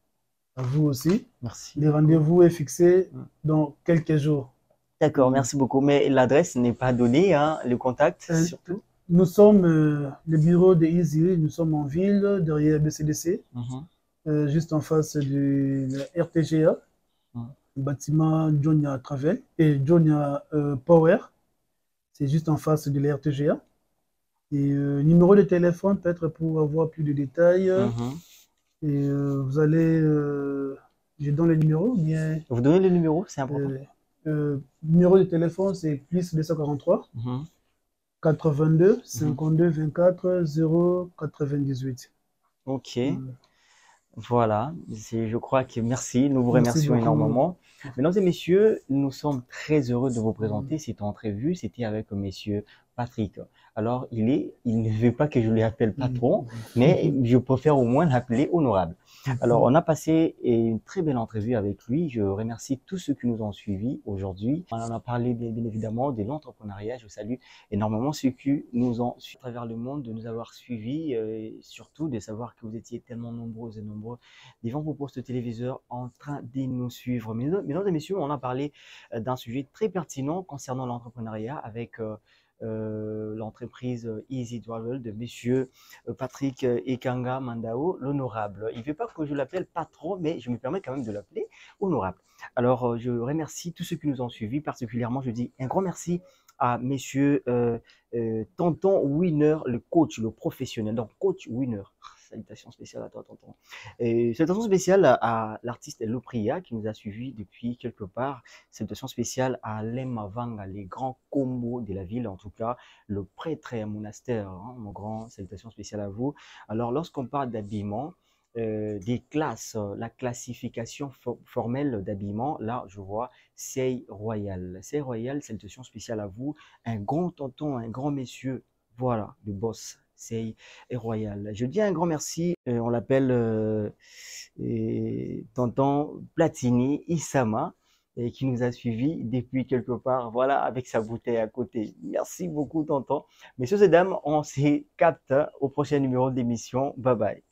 à vous aussi. Merci. Le rendez-vous est fixé dans quelques jours. D'accord, merci beaucoup. Mais l'adresse n'est pas donnée, hein, le contact surtout. Nous sommes le bureau de Easy, nous sommes en ville, derrière BCDC. Juste en face du RTGA, bâtiment Jonia Travel et Jonia Power. C'est juste en face de la RTGA. Et numéro de téléphone, peut-être pour avoir plus de détails. Et vous allez. Je donne le numéro. Bien, vous donnez le numéro, c'est important. Numéro de téléphone, c'est plus 243 82 52 24 0 98. Ok. Voilà, je crois que merci, nous vous remercions énormément. Mesdames et messieurs, nous sommes très heureux de vous présenter cette entrevue. C'était avec monsieur Patrick. Alors, il ne veut pas que je l'appelle patron, mais je préfère au moins l'appeler honorable. Alors, on a passé une très belle entrevue avec lui. Je remercie tous ceux qui nous ont suivis aujourd'hui. On en a parlé bien évidemment de l'entrepreneuriat. Je salue énormément ceux qui nous ont suivis à travers le monde, de nous avoir suivis, et surtout de savoir que vous étiez tellement nombreux et nombreux devant vos postes téléviseurs en train de nous suivre. Mesdames et messieurs, on a parlé d'un sujet très pertinent concernant l'entrepreneuriat avec l'entreprise Easy Travel de monsieur Patrick Ekanga Mandao, l'honorable. Il ne veut pas que je l'appelle patron, mais je me permets quand même de l'appeler honorable. Alors, je remercie tous ceux qui nous ont suivis, particulièrement, je dis un grand merci à messieurs Tonton Winner, le coach, le professionnel. Donc, coach Winner, Salutations spéciales à toi, tonton. Et salutations spéciales à l'artiste Lopria qui nous a suivis depuis quelque part. Salutations spéciales à Lema Vanga, les grands combos de la ville, en tout cas, le prêtre et monastère, hein, mon grand. Salutations spéciales à vous. Alors, lorsqu'on parle d'habillement, des classes, la classification formelle d'habillement, là, je vois Sei Royal. Sei Royal, salutations spéciales à vous. Un grand tonton, un grand monsieur, voilà, le boss. Sei Royal. Je dis un grand merci. On l'appelle tonton Platini Isama et qui nous a suivis depuis quelque part, voilà, avec sa bouteille à côté. Merci beaucoup, tonton. Messieurs et dames, on se capte au prochain numéro d'émission. Bye bye.